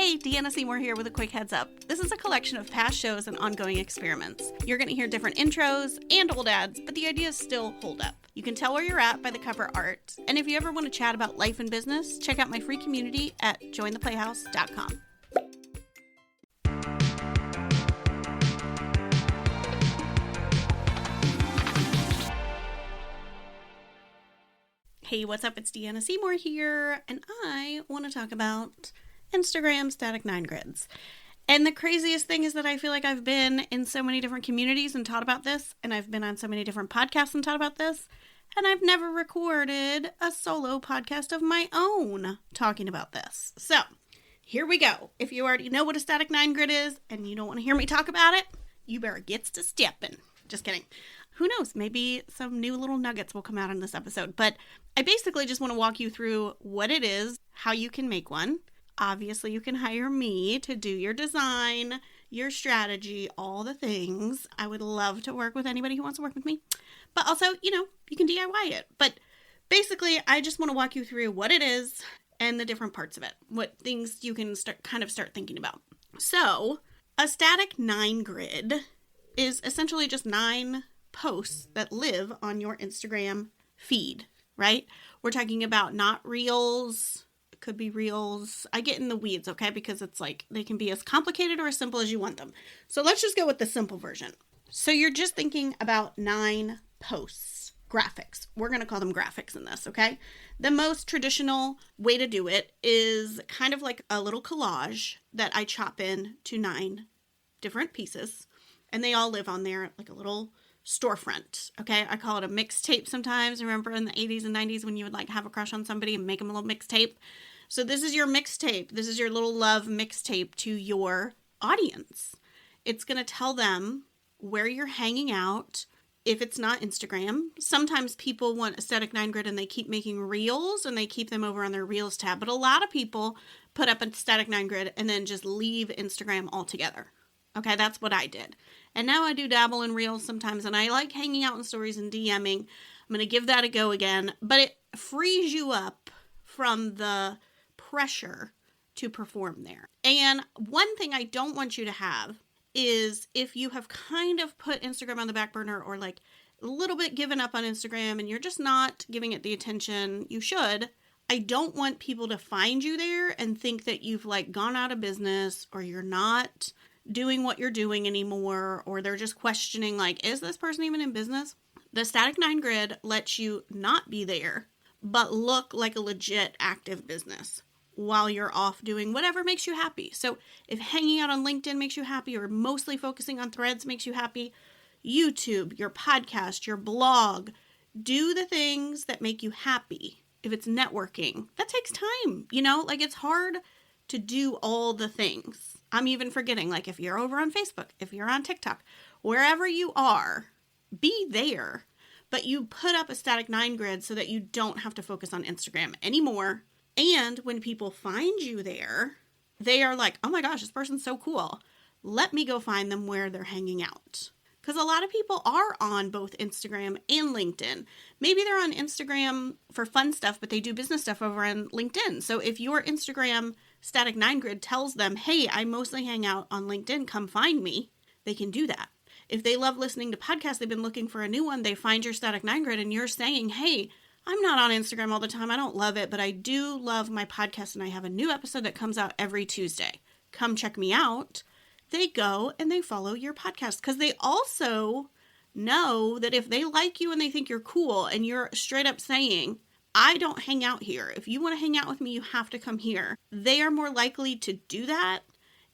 Hey, Deanna Seymour here with a quick heads up. This is a collection of past shows and ongoing experiments. You're going to hear different intros and old ads, but the ideas still hold up. You can tell where you're at by the cover art. And if you ever want to chat about life and business, check out my free community at jointheplayhouse.com. Hey, what's up? It's Deanna Seymour here, and I want to talk about Instagram static 9 grids. And the craziest thing is that I feel like I've been in so many different communities and taught about this, and I've been on so many different podcasts and taught about this, and I've never recorded a solo podcast of my own talking about this. So, here we go. If you already know what a static 9 grid is, and you don't want to hear me talk about it, you better get to stepping. Just kidding. Who knows? Maybe some new little nuggets will come out in this episode. But I basically just want to walk you through what it is, how you can make one. Obviously, you can hire me to do your design, your strategy, all the things. I would love to work with anybody who wants to work with me. But also, you can DIY it. But basically, I just want to walk you through what it is and the different parts of it. What things you can start thinking about. So, a static 9 grid is essentially just 9 posts that live on your Instagram feed, right? We're talking about not reels. It could be reels. I get in the weeds, okay? Because it's like they can be as complicated or as simple as you want them. So let's just go with the simple version. So you're just thinking about 9 posts, graphics. We're going to call them graphics in this, okay? The most traditional way to do it is kind of like a little collage that I chop in to 9 different pieces. And they all live on there like a little storefront, okay? I call it a mixtape sometimes. Remember in the 80s and 90s when you would like have a crush on somebody and make them a little mixtape? So this is your mixtape. This is your little love mixtape to your audience. It's going to tell them where you're hanging out if it's not Instagram. Sometimes people want a static 9 grid and they keep making reels and they keep them over on their reels tab. But a lot of people put up a static 9 grid and then just leave Instagram altogether. Okay, that's what I did. And now I do dabble in reels sometimes, and I like hanging out in stories and DMing. I'm going to give that a go again, but it frees you up from the pressure to perform there. And one thing I don't want you to have is if you have kind of put Instagram on the back burner or like a little bit given up on Instagram and you're just not giving it the attention you should, I don't want people to find you there and think that you've like gone out of business or you're not doing what you're doing anymore, or they're just questioning like, is this person even in business? The static 9 grid lets you not be there, but look like a legit active business while you're off doing whatever makes you happy. So if hanging out on LinkedIn makes you happy, or mostly focusing on threads makes you happy, YouTube, your podcast, your blog, do the things that make you happy. If it's networking, that takes time, like it's hard to do all the things. I'm even forgetting, like if you're over on Facebook, if you're on TikTok, wherever you are, be there. But you put up a static 9 grid so that you don't have to focus on Instagram anymore. And when people find you there, they are like, oh my gosh, this person's so cool. Let me go find them where they're hanging out. Because a lot of people are on both Instagram and LinkedIn. Maybe they're on Instagram for fun stuff, but they do business stuff over on LinkedIn. So if your Instagram static 9 grid tells them, hey, I mostly hang out on LinkedIn, come find me, they can do that. If they love listening to podcasts, they've been looking for a new one, they find your static 9 grid and you're saying, hey, I'm not on Instagram all the time. I don't love it, but I do love my podcast and I have a new episode that comes out every Tuesday. Come check me out. They go and they follow your podcast because they also know that if they like you and they think you're cool and you're straight up saying, I don't hang out here. If you want to hang out with me, you have to come here. They are more likely to do that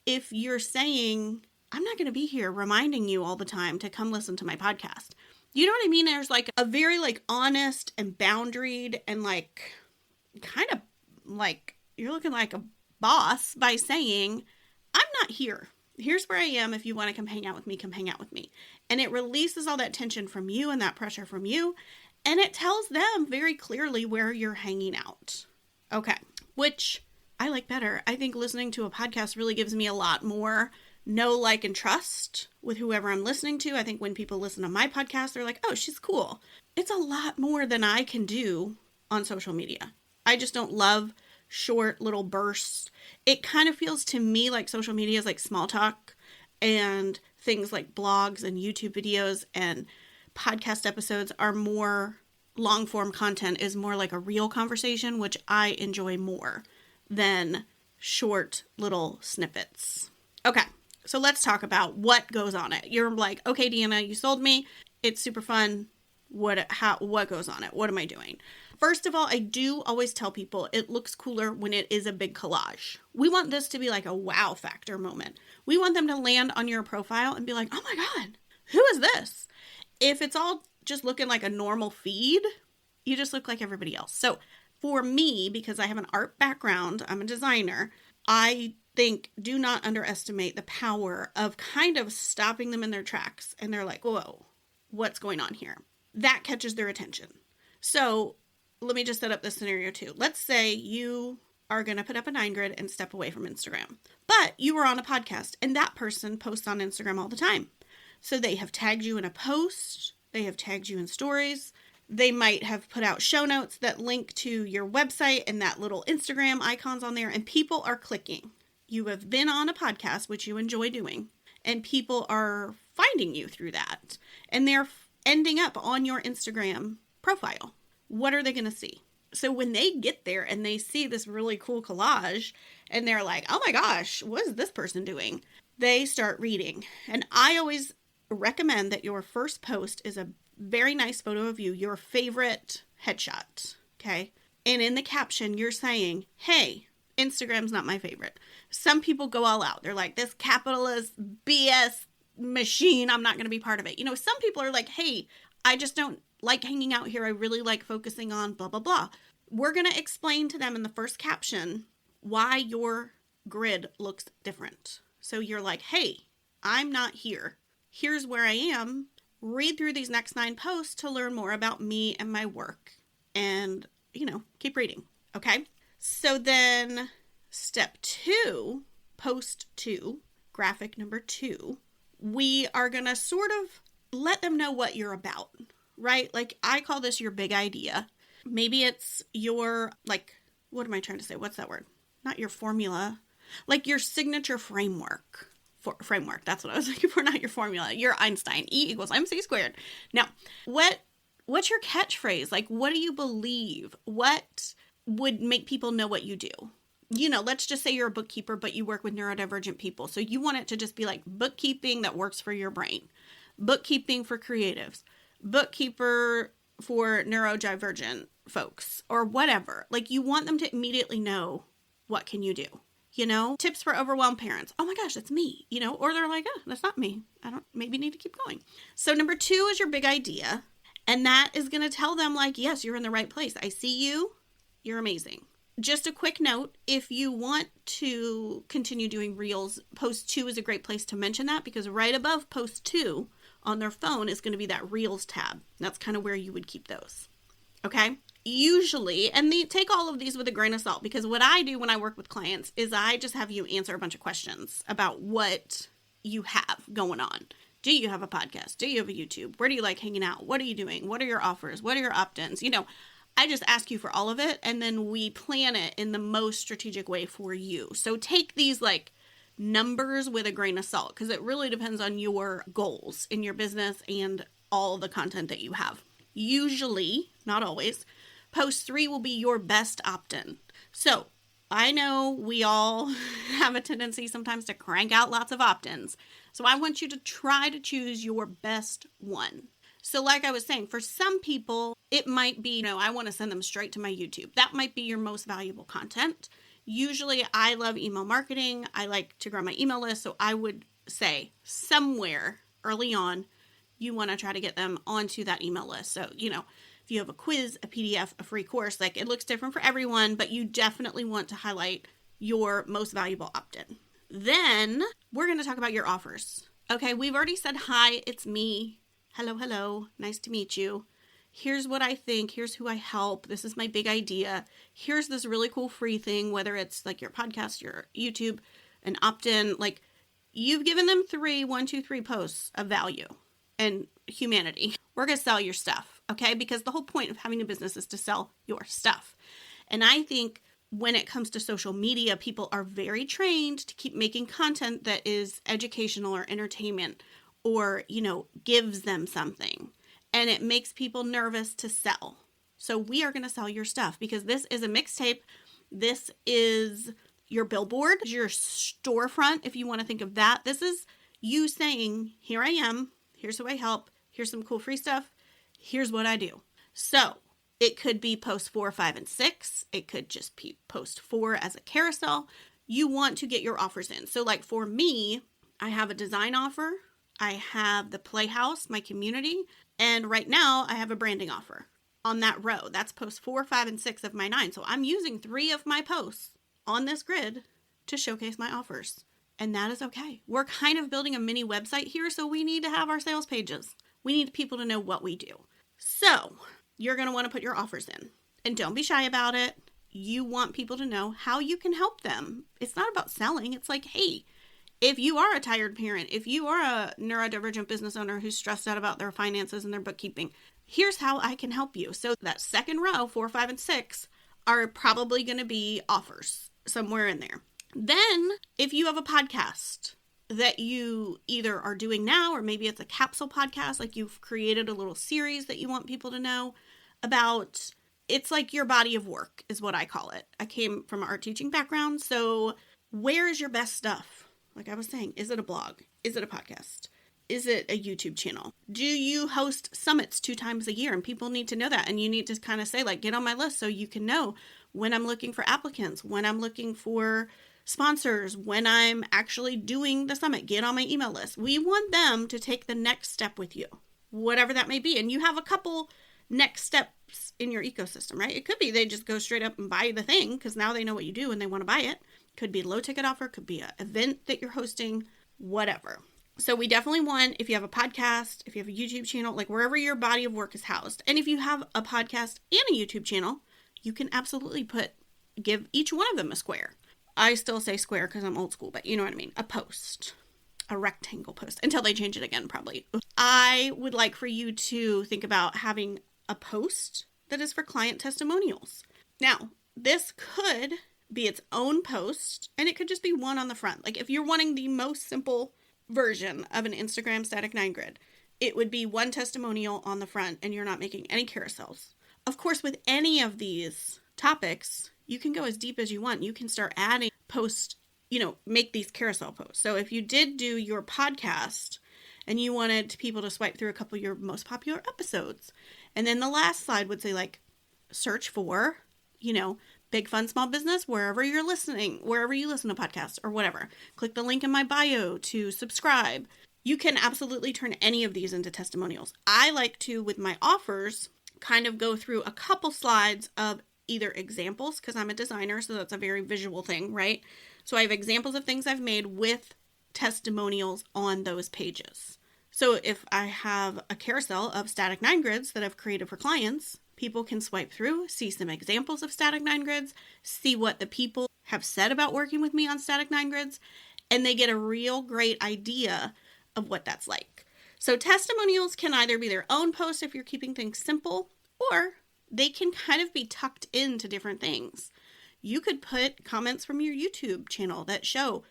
if you're saying, I'm not going to be here reminding you all the time to come listen to my podcast. You know what I mean? There's like a very like honest and boundaried and like kind of like you're looking like a boss by saying, I'm not here. Here's where I am. If you want to come hang out with me, come hang out with me. And it releases all that tension from you and that pressure from you. And it tells them very clearly where you're hanging out. Okay. Which I like better. I think listening to a podcast really gives me a lot more know, like, and trust with whoever I'm listening to. I think when people listen to my podcast, they're like, oh, she's cool. It's a lot more than I can do on social media. I just don't love short little bursts. It kind of feels to me like social media is like small talk, and things like blogs and YouTube videos and podcast episodes are more long form content, is more like a real conversation, which I enjoy more than short little snippets. Okay, so let's talk about what goes on it. You're like, okay, Deanna, you sold me. It's super fun. What goes on it? What am I doing? First of all, I do always tell people it looks cooler when it is a big collage. We want this to be like a wow factor moment. We want them to land on your profile and be like, oh my God, who is this? If it's all just looking like a normal feed, you just look like everybody else. So for me, because I have an art background, I'm a designer, I think do not underestimate the power of kind of stopping them in their tracks. And they're like, whoa, what's going on here? That catches their attention. So let me just set up this scenario too. Let's say you are going to put up a 9 grid and step away from Instagram, but you were on a podcast and that person posts on Instagram all the time. So they have tagged you in a post. They have tagged you in stories. They might have put out show notes that link to your website and that little Instagram icons on there, and people are clicking. You have been on a podcast, which you enjoy doing, and people are finding you through that, and they're ending up on your Instagram profile. What are they going to see? So when they get there and they see this really cool collage and they're like, oh my gosh, what is this person doing? They start reading. And I always recommend that your first post is a very nice photo of you, your favorite headshot, okay? And in the caption, you're saying, hey, Instagram's not my favorite. Some people go all out. They're like, this capitalist BS machine, I'm not going to be part of it. You know, some people are like, hey, I just don't like hanging out here. I really like focusing on blah, blah, blah. We're going to explain to them in the first caption why your grid looks different. So you're like, hey, I'm not here. Here's where I am. Read through these next 9 posts to learn more about me and my work. And, you know, keep reading. Okay? So then step 2, post 2, graphic number 2, we are going to sort of let them know what you're about, right? Like I call this your big idea. Maybe it's your, like, what am I trying to say? What's that word? Not your formula, like your signature framework. Framework. That's what I was looking for. Not your formula. Your Einstein. E=mc². Now, what's your catchphrase? Like, what do you believe? What would make people know what you do? You know, let's just say you're a bookkeeper, but you work with neurodivergent people. So you want it to just be like bookkeeping that works for your brain, bookkeeping for creatives, bookkeeper for neurodivergent folks, or whatever. Like you want them to immediately know, what can you do? You know, tips for overwhelmed parents. Oh my gosh, that's me, you know, or they're like, oh, that's not me. I don't maybe need to keep going. So number 2 is your big idea. And that is going to tell them like, yes, you're in the right place. I see you. You're amazing. Just a quick note, if you want to continue doing reels, post 2 is a great place to mention that, because right above post 2 on their phone is going to be that reels tab. That's kind of where you would keep those. Okay. Usually, and take all of these with a grain of salt, because what I do when I work with clients is I just have you answer a bunch of questions about what you have going on. Do you have a podcast? Do you have a YouTube? Where do you like hanging out? What are you doing? What are your offers? What are your opt-ins? You know, I just ask you for all of it, and then we plan it in the most strategic way for you. So take these like numbers with a grain of salt, because it really depends on your goals in your business and all the content that you have. Usually, not always, post 3 will be your best opt-in. So I know we all have a tendency sometimes to crank out lots of opt-ins. So I want you to try to choose your best one. So like I was saying, for some people, it might be, you know, I want to send them straight to my YouTube. That might be your most valuable content. Usually I love email marketing. I like to grow my email list. So I would say somewhere early on, you want to try to get them onto that email list. So, you know, if you have a quiz, a PDF, a free course, like it looks different for everyone, but you definitely want to highlight your most valuable opt-in. Then we're going to talk about your offers. Okay, we've already said, hi, it's me. Hello, hello. Nice to meet you. Here's what I think. Here's who I help. This is my big idea. Here's this really cool free thing, whether it's like your podcast, your YouTube, an opt-in. Like you've given them 1, 2, 3 posts of value and humanity. We're going to sell your stuff, okay? Because the whole point of having a business is to sell your stuff. And I think when it comes to social media, people are very trained to keep making content that is educational or entertainment or, gives them something. And it makes people nervous to sell. So we are going to sell your stuff because this is a mixtape. This is your billboard, your storefront, if you want to think of that. This is you saying, here I am, here's who I help, here's some cool free stuff, here's what I do. So it could be post 4, 5, and 6. It could just be post 4 as a carousel. You want to get your offers in. So like for me, I have a design offer. I have the Playhouse, my community. And right now I have a branding offer on that row. That's post 4, 5, and 6 of my 9. So I'm using 3 of my posts on this grid to showcase my offers. And that is okay. We're kind of building a mini website here, so we need to have our sales pages. We need people to know what we do. So you're going to want to put your offers in. And don't be shy about it. You want people to know how you can help them. It's not about selling. It's like, hey, if you are a tired parent, if you are a neurodivergent business owner who's stressed out about their finances and their bookkeeping, here's how I can help you. So that second row, 4, 5, and 6, are probably going to be offers somewhere in there. Then, if you have a podcast that you either are doing now, or maybe it's a capsule podcast, like you've created a little series that you want people to know about, it's like your body of work is what I call it. I came from an art teaching background, so where is your best stuff? Like I was saying, is it a blog? Is it a podcast? Is it a YouTube channel? Do you host summits 2 times a year? And people need to know that. And you need to kind of say, like, get on my list so you can know when I'm looking for applicants, when I'm looking for sponsors, when I'm actually doing the summit, get on my email list. We want them to take the next step with you, whatever that may be. And you have a couple next steps in your ecosystem, right? It could be they just go straight up and buy the thing because now they know what you do and they want to buy it. Could be a low ticket offer, could be an event that you're hosting, whatever. So we definitely want, if you have a podcast, if you have a YouTube channel, like wherever your body of work is housed. And if you have a podcast and a YouTube channel, you can absolutely give each one of them a square. I still say square because I'm old school, but you know what I mean. A post, a rectangle post, until they change it again, probably. I would like for you to think about having a post that is for client testimonials. Now, this could be its own post, and it could just be one on the front. Like if you're wanting the most simple version of an Instagram static 9 grid, it would be one testimonial on the front, and you're not making any carousels. Of course, with any of these topics, you can go as deep as you want. You can start adding posts, make these carousel posts. So if you did do your podcast and you wanted people to swipe through a couple of your most popular episodes, and then the last slide would say like, search for, Big Fun Small Business, wherever you're listening, wherever you listen to podcasts or whatever. Click the link in my bio to subscribe. You can absolutely turn any of these into testimonials. I like to, with my offers, kind of go through a couple slides of either examples, because I'm a designer, so that's a very visual thing, right? So I have examples of things I've made with testimonials on those pages. So if I have a carousel of static 9 grids that I've created for clients, people can swipe through, see some examples of static 9 grids, see what the people have said about working with me on static 9 grids, and they get a real great idea of what that's like. So testimonials can either be their own post if you're keeping things simple, or they can kind of be tucked into different things. You could put comments from your YouTube channel that show,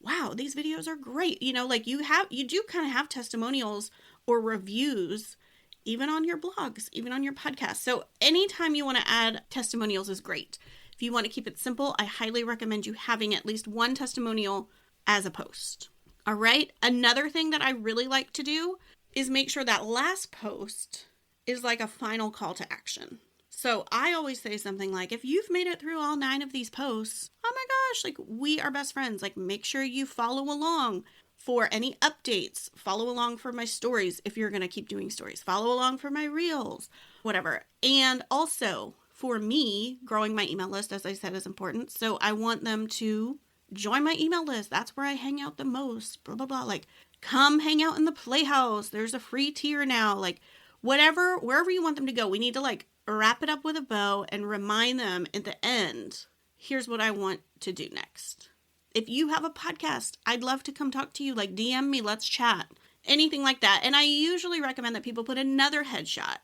wow, these videos are great. You do kind of have testimonials or reviews even on your blogs, even on your podcast. So anytime you want to add testimonials is great. If you want to keep it simple, I highly recommend you having at least one testimonial as a post. All right. Another thing that I really like to do is make sure that last post is like a final call to action. So I always say something like, if you've made it through all 9 of these posts, oh my gosh, like we are best friends. Like make sure you follow along for any updates, follow along for my stories. If you're going to keep doing stories, follow along for my reels, whatever. And also for me, growing my email list, as I said, is important. So I want them to join my email list. That's where I hang out the most, blah, blah, blah. Like come hang out in the Playhouse. There's a free tier now, like whatever, wherever you want them to go. We need to like wrap it up with a bow and remind them at the end, here's what I want to do next. If you have a podcast, I'd love to come talk to you. Like DM me, let's chat, anything like that. And I usually recommend that people put another headshot.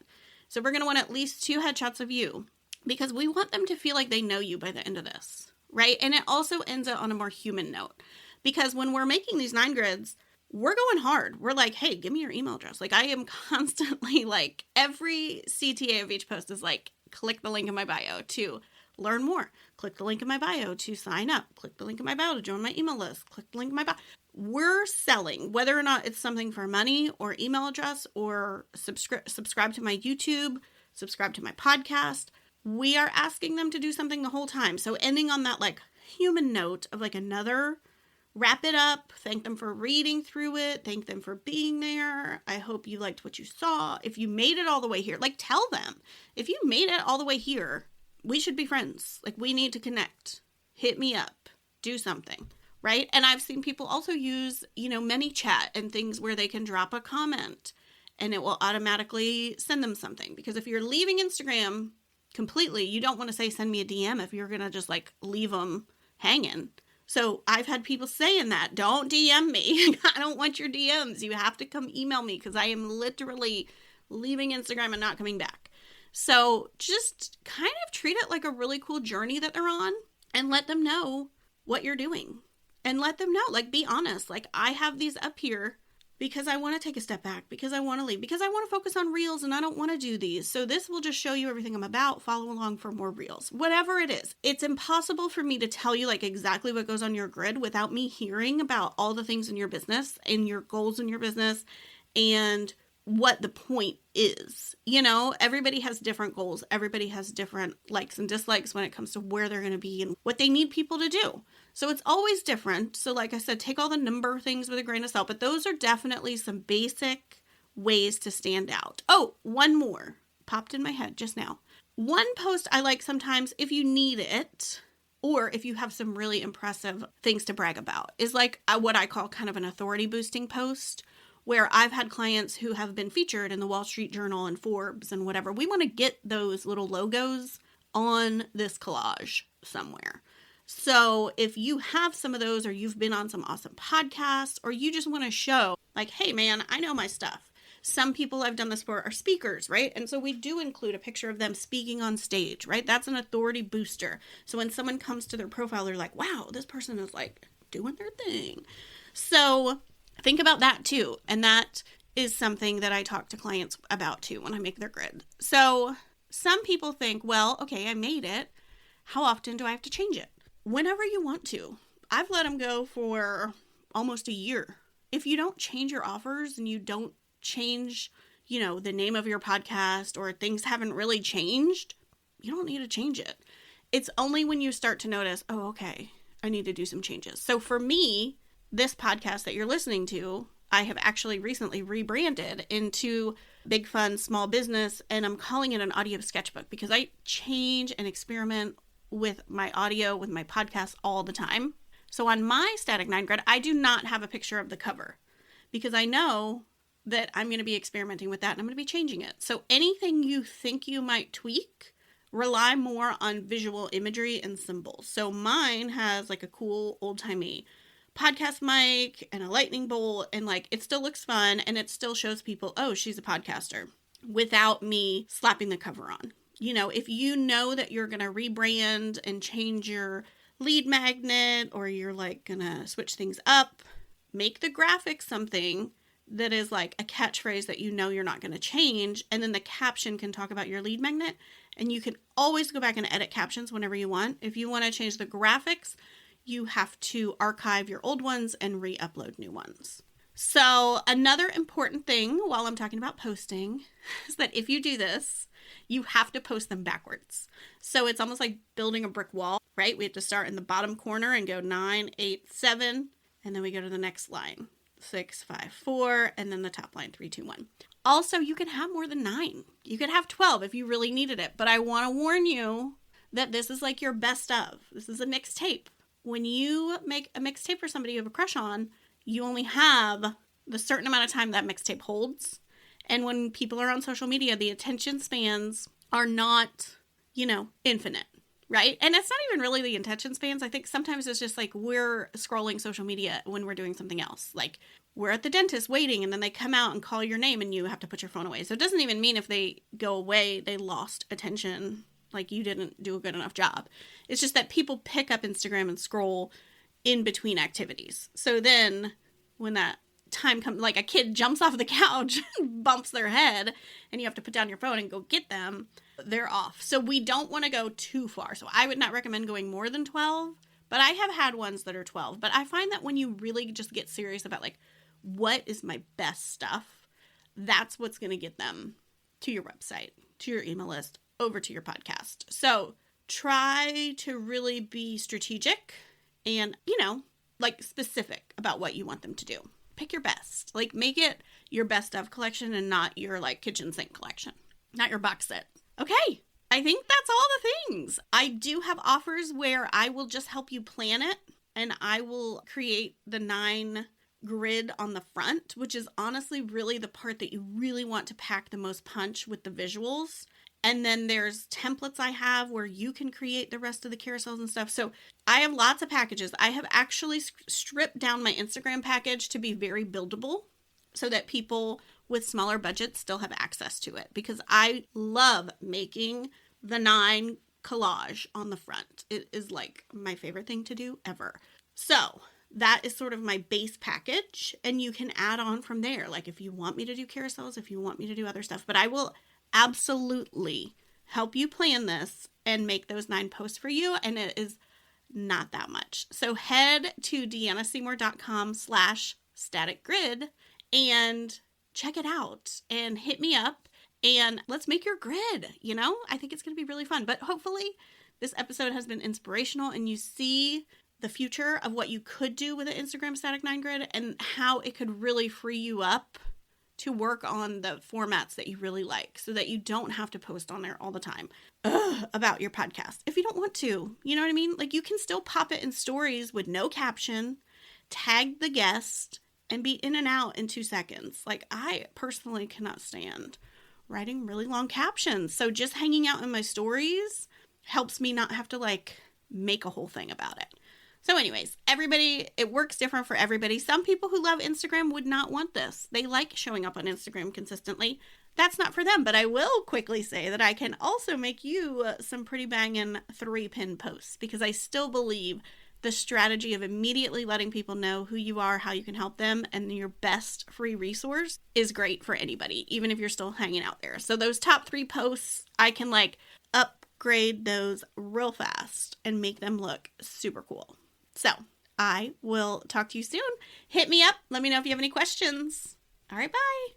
So we're going to want at least 2 headshots of you. because we want them to feel like they know you by the end of this, right? And it also ends it on a more human note, because when we're making these 9 grids, we're going hard. We're like, hey, give me your email address. Like, I am constantly like, every CTA of each post is like, click the link in my bio to learn more. Click the link in my bio to sign up. Click the link in my bio to join my email list. Click the link in my bio. We're selling, whether or not it's something for money or email address or subscribe to my YouTube, subscribe to my podcast. We are asking them to do something the whole time. So ending on that like human note of like another, wrap it up, thank them for reading through it, thank them for being there. I hope you liked what you saw. If you made it all the way here, like tell them, if you made it all the way here, we should be friends. Like, we need to connect. Hit me up. Do something, right? And I've seen people also use, ManyChat and things where they can drop a comment and it will automatically send them something. Because if you're leaving Instagram completely, you don't want to say, send me a DM if you're going to just like leave them hanging. So I've had people saying that, don't DM me. I don't want your DMs. You have to come email me because I am literally leaving Instagram and not coming back. So just kind of treat it like a really cool journey that they're on and let them know what you're doing and let them know, like, be honest. Like, I have these up here because I want to take a step back, because I want to leave, because I want to focus on reels and I don't want to do these. So this will just show you everything I'm about. Follow along for more reels, whatever it is. It's impossible for me to tell you like exactly what goes on your grid without me hearing about all the things in your business and your goals in your business and what the point is. Everybody has different goals. Everybody has different likes and dislikes when it comes to where they're going to be and what they need people to do. So it's always different. So like I said, take all the number things with a grain of salt, but those are definitely some basic ways to stand out. Oh, one more popped in my head just now. One post I like sometimes, if you need it, or if you have some really impressive things to brag about, is like what I call kind of an authority boosting post, where I've had clients who have been featured in the Wall Street Journal and Forbes and whatever. We want to get those little logos on this collage somewhere. So if you have some of those, or you've been on some awesome podcasts, or you just want to show like, hey man, I know my stuff. Some people I've done this for are speakers, right? And so we do include a picture of them speaking on stage, right? That's an authority booster. So when someone comes to their profile, they're like, wow, this person is like doing their thing. So think about that too. And that is something that I talk to clients about too when I make their grid. So some people think, well, okay, I made it. How often do I have to change it? Whenever you want to. I've let them go for almost a year. If you don't change your offers and you don't change, the name of your podcast, or things haven't really changed, you don't need to change it. It's only when you start to notice, oh, okay, I need to do some changes. So for me, this podcast that you're listening to, I have actually recently rebranded into Big Fun Small Business, and I'm calling it an audio sketchbook because I change and experiment with my audio, with my podcast all the time. So on my Static 9 grid, I do not have a picture of the cover because I know that I'm going to be experimenting with that and I'm going to be changing it. So anything you think you might tweak, rely more on visual imagery and symbols. So mine has like a cool old-timey podcast mic and a lightning bolt, and like it still looks fun and it still shows people, oh, she's a podcaster, without me slapping the cover on. If you know that you're going to rebrand and change your lead magnet, or you're like going to switch things up, make the graphic something that is like a catchphrase that you're not going to change. And then the caption can talk about your lead magnet, and you can always go back and edit captions whenever you want. If you want to change the graphics, you have to archive your old ones and re-upload new ones. So another important thing while I'm talking about posting is that if you do this, you have to post them backwards. So it's almost like building a brick wall, right? We have to start in the bottom corner and go 9, 8, 7, and then we go to the next line, 6, 5, 4, and then the top line, 3, 2, 1. Also, you can have more than 9. You could have 12 if you really needed it, but I want to warn you that this is like your best of. This is a mixtape. When you make a mixtape for somebody you have a crush on, you only have the certain amount of time that mixtape holds. And when people are on social media, the attention spans are not, infinite, right? And it's not even really the attention spans. I think sometimes it's just like we're scrolling social media when we're doing something else. Like we're at the dentist waiting, and then they come out and call your name and you have to put your phone away. So it doesn't even mean if they go away, they lost attention like you didn't do a good enough job. It's just that people pick up Instagram and scroll in between activities. So then when that time comes, like a kid jumps off the couch and bumps their head and you have to put down your phone and go get them, they're off. So we don't want to go too far. So I would not recommend going more than 12, but I have had ones that are 12. But I find that when you really just get serious about like, what is my best stuff, that's what's going to get them to your website, to your email list, over to your podcast. So try to really be strategic and, like specific about what you want them to do. Pick your best. Like make it your best of collection and not your like kitchen sink collection, not your box set. Okay. I think that's all the things. I do have offers where I will just help you plan it and I will create the 9 grid on the front, which is honestly really the part that you really want to pack the most punch with the visuals. And then there's templates I have where you can create the rest of the carousels and stuff. So I have lots of packages. I have actually stripped down my Instagram package to be very buildable so that people with smaller budgets still have access to it, because I love making the 9 collage on the front. It is like my favorite thing to do ever. So that is sort of my base package, and you can add on from there. Like if you want me to do carousels, if you want me to do other stuff, but I will absolutely help you plan this and make those 9 posts for you. And it is not that much. So head to deannaseymour.com/static-grid and check it out and hit me up and let's make your grid. I think it's going to be really fun, but hopefully this episode has been inspirational and you see the future of what you could do with an Instagram static 9 grid and how it could really free you up to work on the formats that you really like so that you don't have to post on there all the time about your podcast. If you don't want to, you know what I mean? Like you can still pop it in stories with no caption, tag the guest, and be in and out in 2 seconds. Like I personally cannot stand writing really long captions. So just hanging out in my stories helps me not have to like make a whole thing about it. So anyways, everybody, it works different for everybody. Some people who love Instagram would not want this. They like showing up on Instagram consistently. That's not for them, but I will quickly say that I can also make you some pretty banging 3-pin posts because I still believe the strategy of immediately letting people know who you are, how you can help them, and your best free resource is great for anybody, even if you're still hanging out there. So those top 3 posts, I can like upgrade those real fast and make them look super cool. So I will talk to you soon. Hit me up. Let me know if you have any questions. All right, bye.